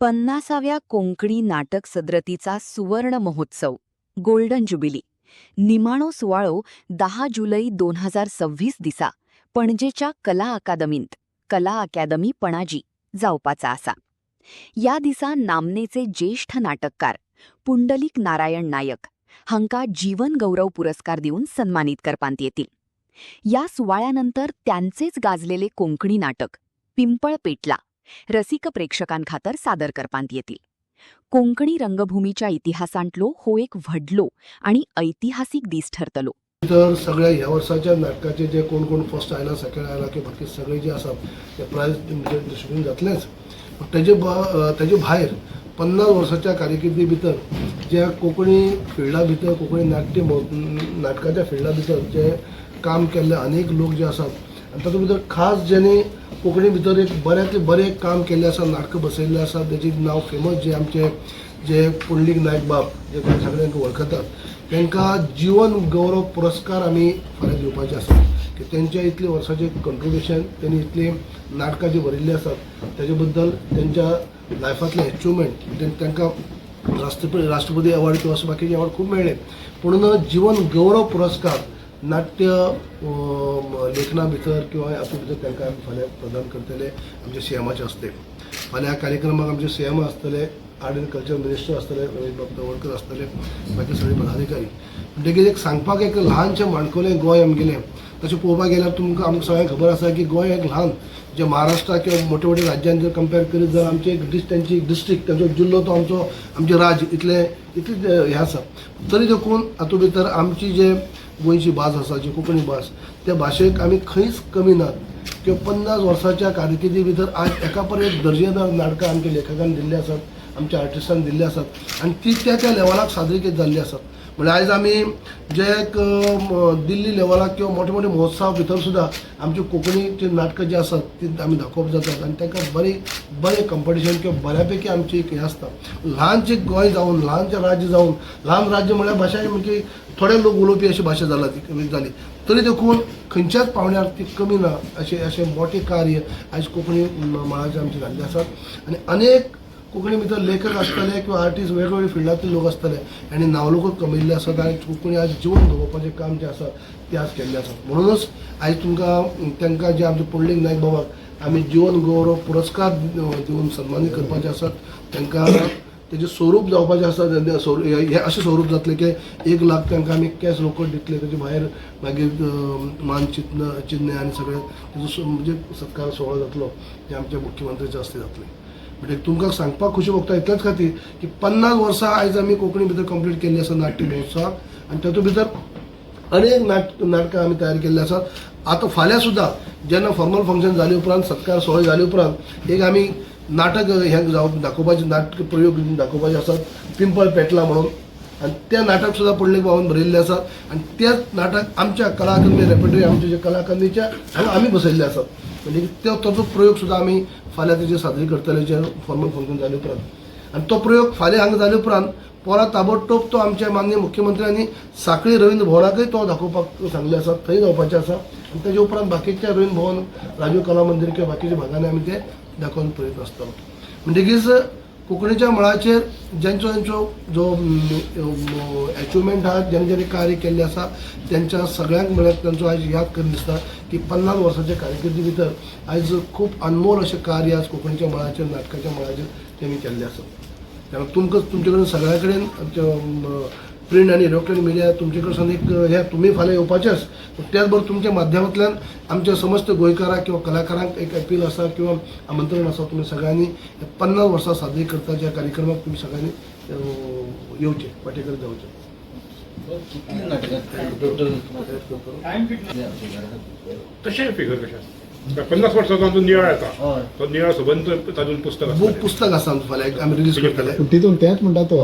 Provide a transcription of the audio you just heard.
50व्या कोंकणी नाटक सदरतीचा सुवर्ण महोत्सव गोल्डन जुबिली निमाणो सुवाळो 10 जुलै 2026 दिसा पणजेच्या कला अकादमींत कला अकादमी पणाजी जावपाचा आसा. या दिसा नामनेचे ज्येष्ठ नाटककार पुंडलिक नारायण नायक हांकां जीवन गौरव पुरस्कार दिवन सन्मानित करपांत येतील. या सुवाळ्यानंतर त्यांचेच गाजलेले कोंकणी नाटक पिंपळ पेटला रसिक प्रेक्षकांखातर सादर करपांत येतील. कोंकणी रंगभूमीच्या इतिहासांतलो हो एक व्हडलो आणि ऐतिहासिक दीस ठरतलो. तर सगळ्या ह्या वर्षाच्या नाटकाचे जे कोण कोण फर्स्ट आयला सेकंड आयला की बाकी सगळे जे आसात ते प्रायज डिस्ट्रिब्यूशन जातलेच. तेजे भायर 50 वर्साच्या कारकिर्दी भितर जे कोंकणी फिल्डा भितर कोंकणी नाटकाच्या फिल्डा भितर जे काम केल्ले अनेक लोक जे आसात आनी तातूंत भितर खास जेणे कोंकणी भितर एक बऱ्यांतले बरें काम केल्लें आसा, नाटकां बसयल्लें आसा, तेजें नांव फेमस जे आमचे जे पुंडलीक नायक बाब जे सगळ्यांक वळखतात तांकां जीवन गौरव पुरस्कार आमी फाल्यां दिवपाचे आसा की तेंच्या इतले वर्साचें कंट्रिब्युशन तेणी इतली नाटकां जी बरयल्लीं आसात तेजे बद्दल तेंच्या लायफांतले अचिवमेंट तांकां राष्ट्रपती अवॉर्ड किंवा बाकीचे अवॉर्ड खूब मेळ्ळे. पूण जीवन गौरव पुरस्कार नाट्य लेखना भितर किंवा हातूंत भितर तांकां आमी फाल्यां प्रदान करतले आमच्या सीएमाचे हस्ते. फाल्यां ह्या कार्यक्रमाक आमचे सीएम आसतले, आर्ट एंड कल्चर मिनिस्टर आसतले, रमेश बाब तवडकर आसतले, बाकी सगळे पदाधिकारी. म्हणटकीर एक सांगपाक एक ल्हानशें माणकुलें गोंय आमगेलें. तशें पळोवपाक गेल्यार तुमकां आमकां सगळ्यांक खबर आसा की गोंय एक ल्हान जे महाराष्ट्रा किंवा मोठ्या मोठ्या राज्यांक जर कंपेर करीत जाल्यार आमचे एक तेंची डिस्ट्रिक्ट तेंचो जिल्लो तो आमचे राज्य इतले हें आसा. तरी देखून हातूंत भितर आमची जे गोंयची भास आसा जी कोंकणी भास त्या भाशेक आमी खंयच कमी नात किंवा 50 वर्साच्या कारकिर्दी भितर आज एका पर एक दर्जेदार नाटकां आमच्या लेखकान दिल्ली आसात, आमच्या आर्टिस्टान दिल्ली आसात आनी ती त्या लेवलाक सादरीकरीत जाल्ली आसात. म्हणजे आयज आमी जे एक दिल्ली लेवलाक किंवा मोठे मोठे महोत्सवा भितर सुद्दां आमची कोंकणीची नाटकां जी आसात ती आमी दाखोवप जातात आनी तांकां बरें कॉम्पिटिशन किंवा बऱ्यापैकी आमची एक हें आसता. ल्हानशें गोंय जावन ल्हानशें राज्य जावन ल्हान राज्य म्हळ्यार भाशा म्हणजे थोडे लोक उलोवपी अशी भाशा जाली तरी देखून खंयच्याच पावण्यार ती कमी ना अशें मोठे कार्य आयज कोंकणी मळाचे आमचे जाल्ले आसात. आनी अनेक कोंकणी भितर लेखक आसतले किंवा आर्टिस्ट वेगवेगळे फिल्डांतले लोक आसतले आनी नावलोकूच कमयल्ले आसात आनी कोंकणी आज जीवन दवरपाचें काम जें आसा तें आज केल्लें आसा. म्हणूनच आयज तांकां जे आमचे पुंडलीक नायक बाबाक आमी जीवन गौरव पुरस्कार दिवन सन्मानीत करपाचे आसात. तांकां तेजें स्वरूप जावपाचें आसा. हें अशें स्वरूप जातलें की 1 लाख तांकां आमी कॅश रोकड दितले. तेजे भायर मागीर मान चिन्ह आनी सगळें तेजो म्हणजे सत्कार सोहळो जातलो जे आमच्या मुख्यमंत्र्याच्या हस्ते जातले. म्हणजे तुमकां सांगपाक खुशी भोगता इतलेच खातीर की 50 वर्सां आयज आमी कोंकणी भितर कंप्लीट केल्ली आसा नाट्य महोत्सवाक आनी तातूंत भितर अनेक नाटकां आमी तयार केल्ली आसात. आतां फाल्यां सुद्दां जेन्ना फॉर्मल फंक्शन जाले उपरांत सत्कार सोहळे जाले उपरांत एक आमी नाटक हें दाखोवपाचे नाटक प्रयोग दाखोवपाचे आसात पिंपळ पेटला म्हणून आनी तें नाटक सुद्दां पुंडलीक बाबान बरयल्लें आसात आनी तेंच नाटक आमच्या कला अकादमी रेपेटरी आमचे जे कला अकादमीच्या हांगा आमी बसयल्ले आसात. म्हणजे ताचो प्रयोग सुद्दां आमी फाल्यां तेजेर सादरी करतले जे फॉर्मल फंक्शन जाले उपरांत. आनी तो प्रयोग फाल्यां हांगा जाले उपरांत परत ताबडतोब तो आमच्या माननीय मुख्यमंत्र्यांनी सांखळी रवींद्र भवनाकय तो दाखोवपाक सांगले आसा, थंय जावपाचें आसा. आनी तेजे उपरांत बाकीच्या रवींद्र भवन, राजीव कला मंदिर किंवा बाकीच्या भागांनी आमी ते दाखोवन पळयत आसतलो. म्हणटकीच कोंकणीच्या मळाचेर जेंचो जो अचिवमेंट आहा जेणे कार्य केल्लें आसा तेंच्या सगळ्यांक म्हळ्यार तेंचो आयज याद करून दिसता की 50 वर्साच्या कारकिर्दी भितर आयज खूब अनमोल अशें कार्य आज कोंकणीच्या मळाचेर नाटकाच्या मळाचेर तेमी केल्लें आसा. त्यामुळे तुमचे कडेन सगळ्या कडेन प्रिंट आनी इलेक्ट्रॉनिक मिडिया तुमचे कडसून एक हे तुमी फाल्यां येवपाचेच. त्याच बरोबर तुमच्या माध्यमांतल्यान आमच्या समस्त गोंयकारांक किंवा कलाकारांक एक अपील आसा किंवा आमंत्रण आसा तुमी सगळ्यांनी 50 वर्सां साजरी करताच्या कार्यक्रमाक तुमी सगळ्यांनी येवचे, वांटेकार जावचे. तशें फिगर कशें आसता 50 वर्सांचो जो नियाळ येता तो नियाळ सबंद तातूंत पुस्तक पुस्तक आसा फाल्यां आमी रिलीज करतले. तितून तेंच म्हणटा तो